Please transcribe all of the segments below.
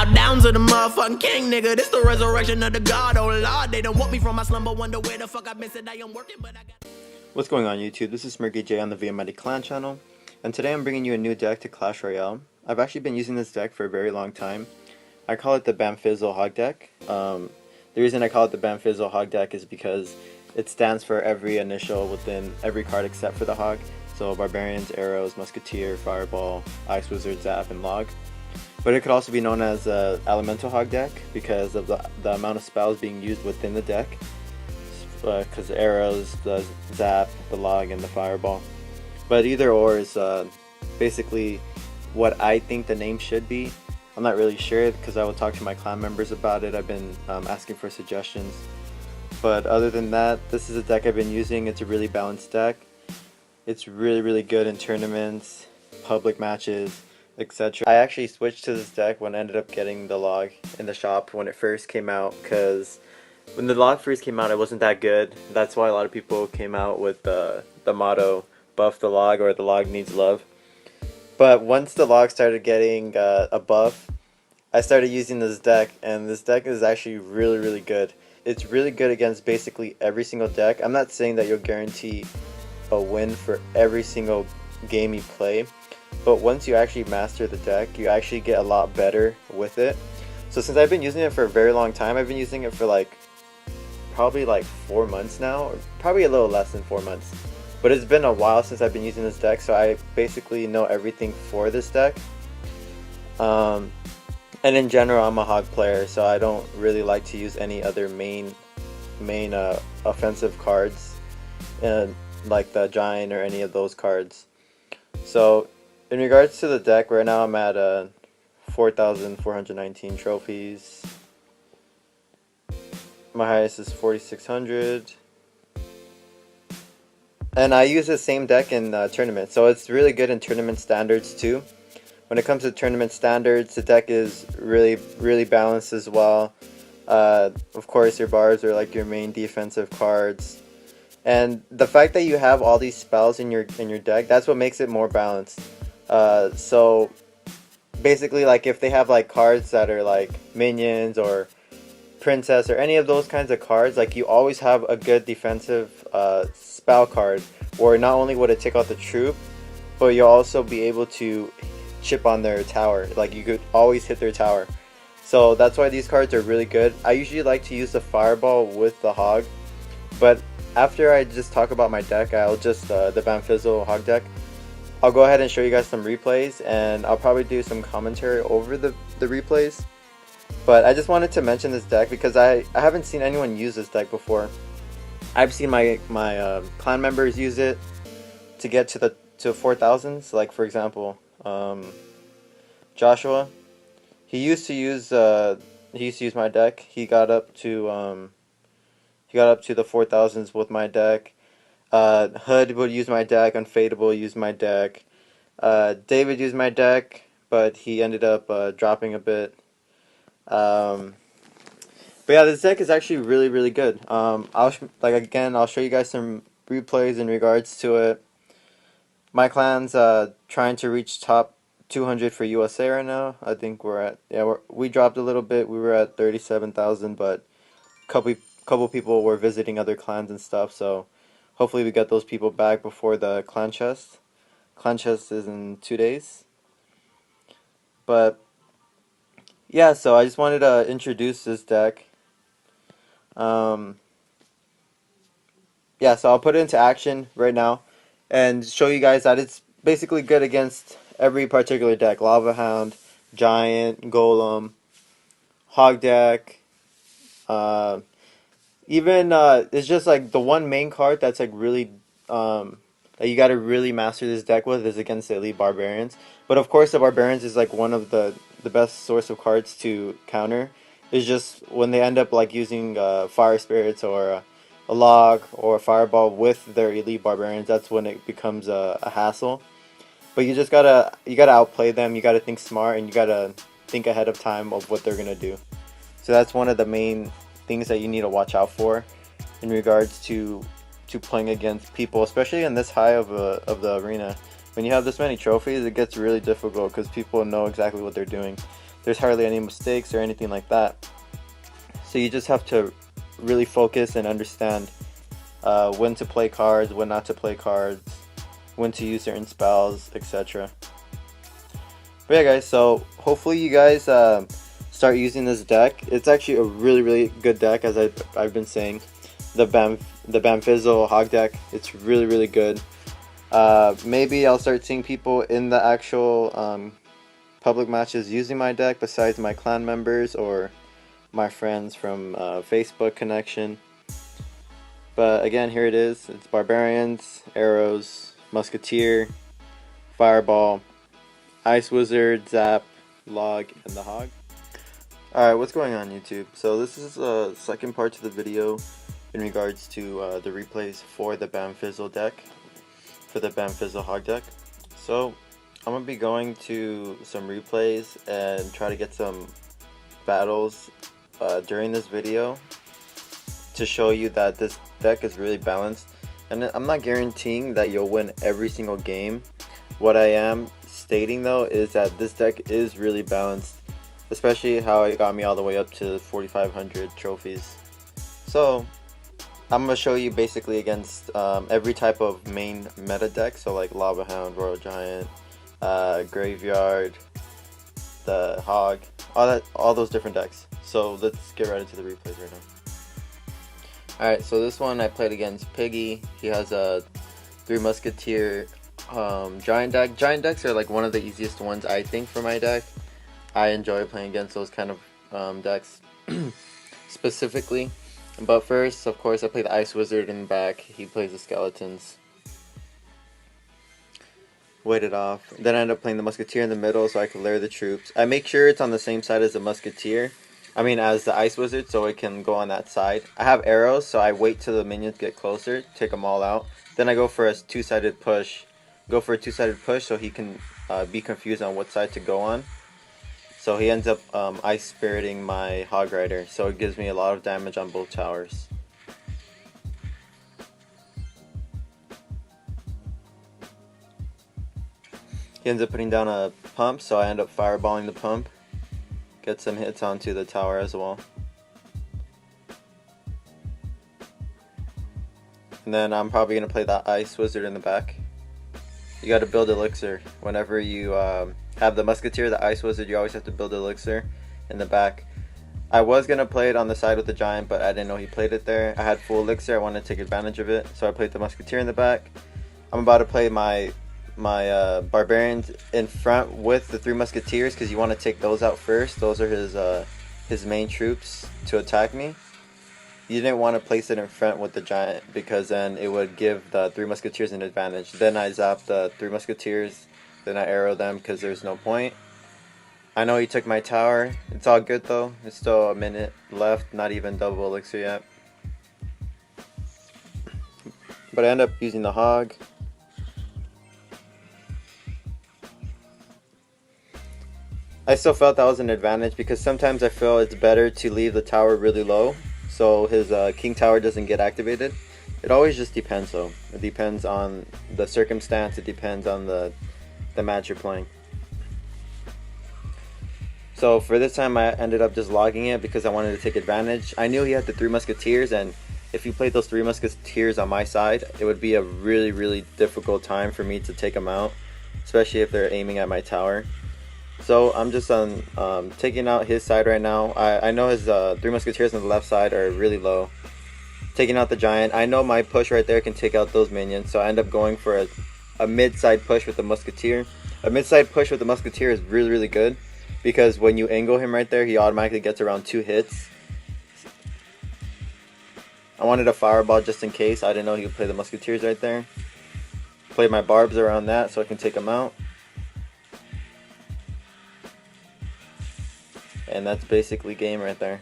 bow down to the motherfucking king, nigga. This the resurrection of the God, oh Lord. They don't want me from my slumber, wonder where the fuck I've been since I am working, but I got... What's going on YouTube? This is smirky-J on the vAlmighty clan channel, and today I'm bringing you a new deck to Clash Royale. I've actually been using this deck for a very long time. I call it the BAMFIZL HOG deck. The reason I call it the BAMFIZL HOG deck is because it stands for every initial within every card except for the HOG. So Barbarians, Arrows, Musketeer, Fireball, Ice Wizard, Zap, and Log. But it could also be known as Elemental HOG deck because of the amount of spells being used within the deck. Because the Arrows, the Zap, the Log, and the Fireball. But either or is basically what I think the name should be. I'm not really sure because I will talk to my clan members about it. I've been asking for suggestions. But other than that, this is a deck I've been using. It's a really balanced deck. It's really good in tournaments, public matches, etc. I actually switched to this deck when I ended up getting the Log in the shop when it first came out, because when the Log first came out it wasn't that good. That's why a lot of people came out with the motto, buff the Log or the Log needs love. But once the Log started getting a buff, I started using this deck, and this deck is actually really good. It's really good against basically every single deck. I'm not saying that you'll guarantee a win for every single game you play, but once you actually master the deck, you actually get a lot better with it. So since I've been using it for a very long time, I've been using it for probably 4 months now, or probably a little less than 4 months. But it's been a while since I've been using this deck, so I basically know everything for this deck. And in general, I'm a HOG player, so I don't really like to use any other main offensive cards, like the Giant or any of those cards. So in regards to the deck, right now I'm at 4,419 trophies. My highest is 4,600. And I use the same deck in tournaments, so it's really good in tournament standards too. When it comes to tournament standards, the deck is really balanced as well. Of course, your bars are like your main defensive cards. And the fact that you have all these spells in your deck, that's what makes it more balanced. So basically, if they have cards that are like minions or princess or any of those kinds of cards, you always have a good defensive spell card, where not only would it take out the troop, but you'll also be able to chip on their tower. You could always hit their tower. So that's why these cards are really good. I usually like to use the Fireball with the HOG, but after I just talk about my deck, I'll just the BAMFIZL HOG deck, I'll go ahead and show you guys some replays, and I'll probably do some commentary over the replays. But I just wanted to mention this deck because I haven't seen anyone use this deck before. I've seen my clan members use it to get to 4,000s. Like for example, Joshua, he used to use my deck. He got up to the 4,000s with my deck. Hood would use my deck. Unfadable used my deck. David used my deck, but he ended up dropping a bit. But yeah, this deck is actually really good. I'll show you guys some replays in regards to it. My clan's trying to reach top 200 for USA right now. I think we dropped a little bit. We were at 37,000, but couple people were visiting other clans and stuff, so hopefully we get those people back before the clan chest. Clan chest is in 2 days. But yeah, so I just wanted to introduce this deck. Yeah, so I'll put it into action right now and show you guys that it's basically good against every particular deck. Lava Hound, Giant, Golem, HOG deck, even it's just the one main card that's really that you gotta really master this deck with is against the elite Barbarians. But of course the Barbarians is one of the best source of cards to counter. It's just when they end up using Fire Spirits or a Log or a Fireball with their elite Barbarians, that's when it becomes a hassle. But you just gotta outplay them. You gotta think smart, and you gotta think ahead of time of what they're gonna do. So that's one of the main things that you need to watch out for in regards to playing against people, especially in this high of the arena. When you have this many trophies, it gets really difficult because people know exactly what they're doing. there's hardly any mistakes or anything like that. So you just have to really focus and understand when to play cards, when not to play cards, when to use certain spells, etc. But yeah guys, so hopefully you guys start using this deck. It's actually a really good deck, as I've been saying. The BAMFIZL HOG deck, it's really good. Maybe I'll start seeing people in the actual public matches using my deck besides my clan members or my friends from Facebook connection. But again, here it is. It's Barbarians, Arrows, Musketeer, Fireball, Ice Wizard, Zap, Log, and the HOG. Alright, what's going on YouTube? So this is the second part to the video in regards to the replays for the BAMFIZL deck, for the BAMFIZL HOG deck. So I'm going to be going to some replays and try to get some battles during this video to show you that this deck is really balanced. And I'm not guaranteeing that you'll win every single game. What I am stating though is that this deck is really balanced, especially how it got me all the way up to 4,500 trophies. So I'm going to show you basically against every type of main meta deck, so like Lava Hound, Royal Giant, Graveyard, the HOG, all those different decks. So let's get right into the replays right now. Alright, so this one I played against Piggy. He has a 3 Musketeer Giant deck. Giant decks are like one of the easiest ones I think for my deck. I enjoy playing against those kind of decks specifically. But first, of course, I play the Ice Wizard in the back. He plays the Skeletons. Wait it off. Then I end up playing the Musketeer in the middle so I can layer the troops. I make sure it's on the same side as the Musketeer. I mean, as the Ice Wizard, so it can go on that side. I have arrows, so I wait till the minions get closer, take them all out. Then I go for a two-sided push. Go for a two-sided push so he can be confused on what side to go on. So he ends up ice spiriting my Hog Rider, so it gives me a lot of damage on both towers. He ends up putting down a pump, so I end up fireballing the pump. Get some hits onto the tower as well. And then I'm probably going to play that Ice Wizard in the back. You got to build elixir. Whenever you have the Musketeer, the Ice Wizard, you always have to build elixir in the back. I was going to play it on the side with the Giant, but I didn't know he played it there. I had full elixir, I wanted to take advantage of it, so I played the Musketeer in the back. I'm about to play my Barbarians in front with the 3 Musketeers because you want to take those out first. Those are his main troops to attack me. You didn't want to place it in front with the Giant because then it would give the 3 Musketeers an advantage. Then I zap the 3 Musketeers, then I arrow them because there's no point. I know he took my tower. It's all good though. It's still a minute left, not even double elixir yet. But I end up using the HOG. I still felt that was an advantage because sometimes I feel it's better to leave the tower really low so his King Tower doesn't get activated. It always just depends though. It depends on the circumstance, it depends on the match you're playing. So for this time I ended up just logging it because I wanted to take advantage. I knew he had the 3 Musketeers, and if you played those 3 Musketeers on my side, it would be a really difficult time for me to take them out, especially if they're aiming at my tower. So I'm just taking out his side right now. I know his 3 Musketeers on the left side are really low. Taking out the Giant. I know my push right there can take out those minions, so I end up going for a mid-side push with the Musketeer. A mid-side push with the Musketeer is really good because when you angle him right there, he automatically gets around 2 hits. I wanted a fireball just in case. I didn't know he would play the Musketeers right there. Play my barbs around that so I can take him out. And that's basically game right there.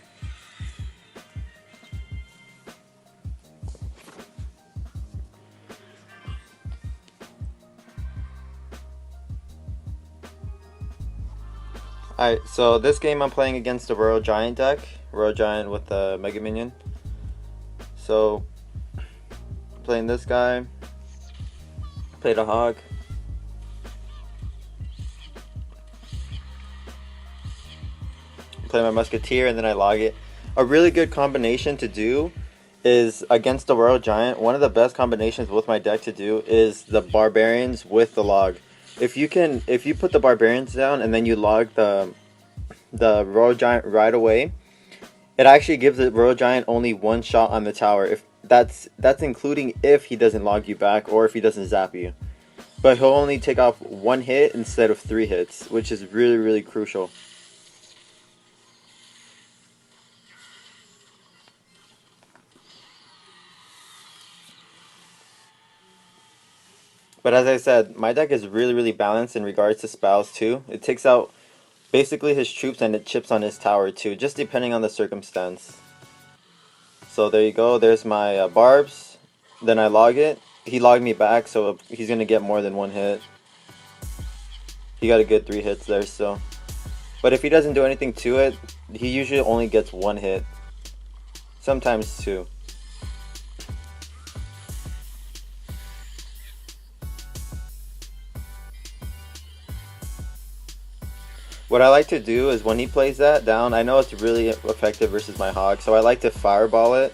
Alright, so this game I'm playing against the Royal Giant deck. Royal Giant with the Mega Minion. So, playing this guy. Played a HOG. play my Musketeer, and then I log it. A really good combination to do is against the Royal Giant. One of the best combinations with my deck to do is the Barbarians with the log. If you put the Barbarians down and then you log the Royal Giant right away, it actually gives the Royal Giant only one shot on the tower. If that's including if he doesn't log you back or if he doesn't zap you. But he'll only take off one hit instead of 3 hits, which is really, really crucial. But as I said, my deck is really, really balanced in regards to spells too. It takes out basically his troops and it chips on his tower too, just depending on the circumstance. So there you go, there's my barbs. Then I log it. He logged me back, so he's going to get more than 1 hit. He got a good 3 hits there still. But if he doesn't do anything to it, he usually only gets 1 hit. Sometimes 2. What I like to do is when he plays that down, I know it's really effective versus my HOG, so I like to fireball it.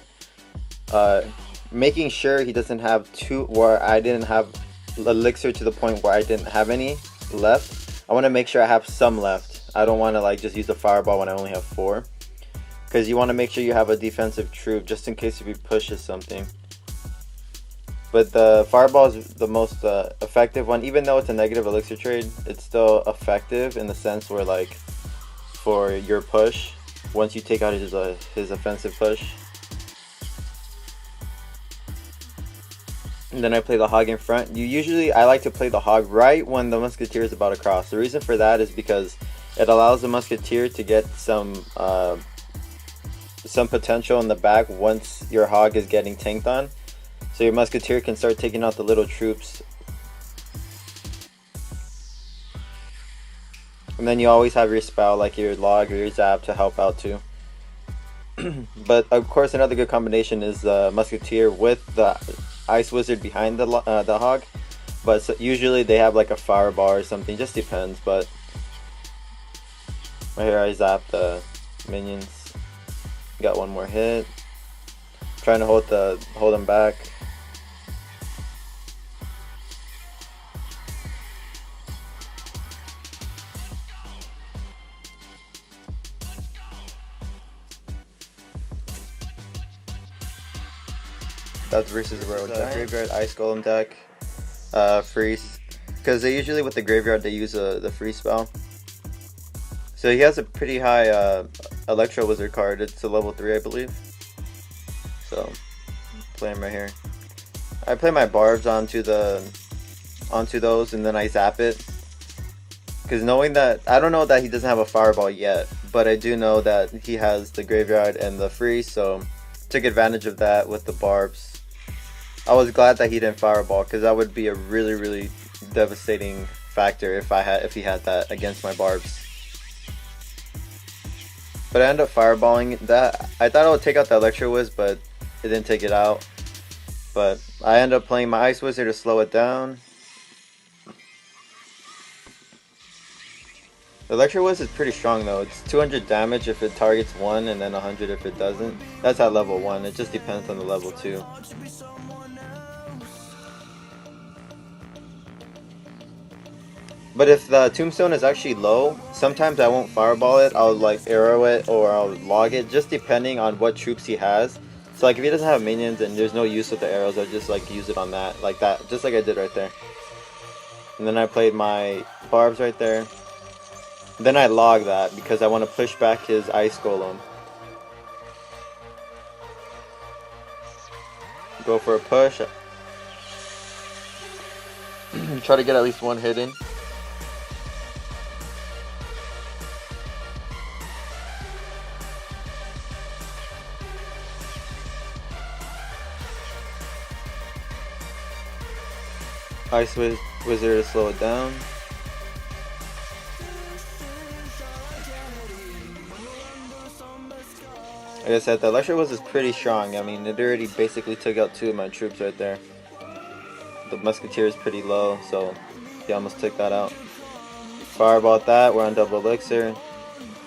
Making sure he doesn't have where I didn't have elixir to the point where I didn't have any left. I want to make sure I have some left. I don't want to like just use the fireball when I only have 4. Because you want to make sure you have a defensive troop just in case if he pushes something. But the fireball is the most effective one. Even though it's a negative elixir trade, it's still effective in the sense where like for your push, once you take out his offensive push. And then I play the HOG in front. I like to play the HOG right when the Musketeer is about to cross. The reason for that is because it allows the Musketeer to get some potential in the back once your HOG is getting tanked on. So your Musketeer can start taking out the little troops. And then you always have your spell like your log or your zap to help out too. But of course another good combination is the Musketeer with the Ice Wizard behind the HOG. But usually they have like a fireball or something, just depends. But right here I zap the minions. Got 1 more hit. Trying to hold them back. That's versus the Royal Giant. Graveyard Ice Golem deck. Freeze. Because they usually with the graveyard they use the freeze spell. So he has a pretty high Electro Wizard card. It's a level 3 I believe. So play him right here. I play my barbs onto those and then I zap it. Because knowing that, I don't know that he doesn't have a fireball yet, but I do know that he has the graveyard and the freeze, so took advantage of that with the barbs. I was glad that he didn't fireball because that would be a really, really devastating factor if he had that against my barbs. But I ended up fireballing that. I thought I would take out the Electro Wiz, but it didn't take it out. But I ended up playing my Ice Wizard to slow it down. The Electro Wiz is pretty strong though. It's 200 damage if it targets 1 and then 100 if it doesn't. That's at level 1. It just depends on the level 2. But if the tombstone is actually low, sometimes I won't fireball it. I'll like arrow it or I'll log it, just depending on what troops he has. So like if he doesn't have minions and there's no use with the arrows, I'll just like use it on that, like that, just like I did right there. And then I played my barbs right there. Then I log that because I want to push back his Ice Golem. Go for a push. Try to get at least 1 hit in. Ice Wizard to slow it down. Like I said, the Electro Wiz is pretty strong. I mean, it already basically took out 2 of my troops right there. The Musketeer is pretty low, so he almost took that out. Fireball that, we're on double elixir.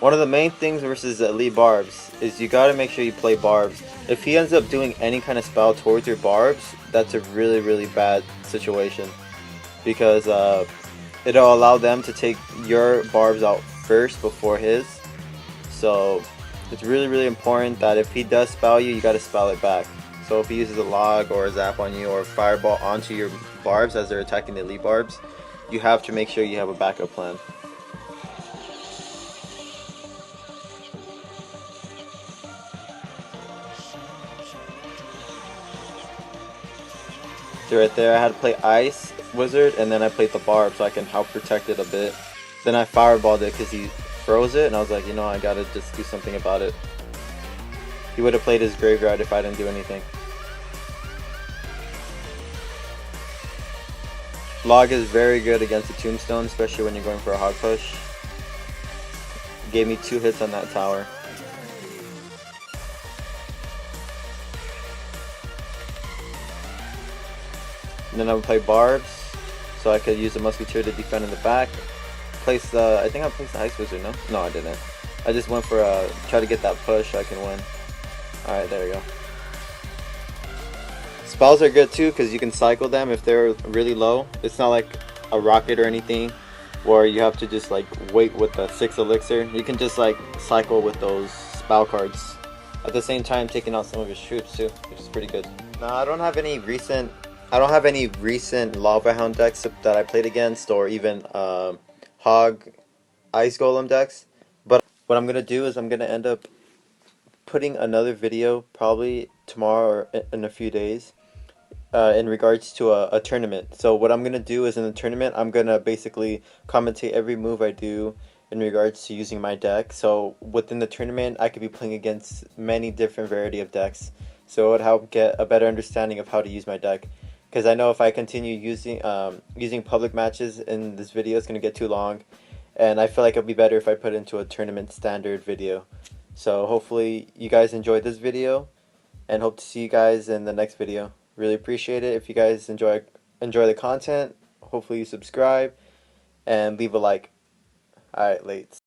One of the main things versus elite barbs is you gotta make sure you play barbs. If he ends up doing any kind of spell towards your barbs, that's a really bad situation, because it'll allow them to take your barbs out first before his. So it's really important that if he does spell you, you gotta spell it back. So if he uses a log or a zap on you or a fireball onto your barbs as they're attacking the elite barbs, you have to make sure you have a backup plan. So right there, I had to play Ice Wizard, and then I played the Barb so I can help protect it a bit. Then I fireballed it because he froze it, and I was like, you know, I gotta just do something about it. He would have played his graveyard if I didn't do anything. Log is very good against the Tombstone, especially when you're going for a hog push. Gave me 2 hits on that tower. And then I would play Barbs, so I could use the Musketeer to defend in the back. Place the, I think I placed the Ice Wizard, no? No, I didn't. I just went for a, try to get that push so I can win. Alright, there we go. Spells are good too, because you can cycle them if they're really low. It's not like a rocket or anything, where you have to just like wait with the 6 elixir. You can just like cycle with those spell cards. At the same time taking out some of his troops too, which is pretty good. Now I don't have any recent Lava Hound decks that I played against, or even HOG Ice Golem decks. But what I'm gonna do is I'm gonna end up putting another video probably tomorrow or in a few days in regards to a tournament. So what I'm gonna do is, in the tournament, I'm gonna basically commentate every move I do in regards to using my deck. So within the tournament, I could be playing against many different variety of decks. So it would help get a better understanding of how to use my deck. Because I know if I continue using public matches in this video, it's gonna get too long, and I feel like it'll be better if I put it into a tournament standard video. So hopefully you guys enjoyed this video, and hope to see you guys in the next video. Really appreciate it. If you guys enjoy the content, hopefully you subscribe and leave a like. Alright, lates.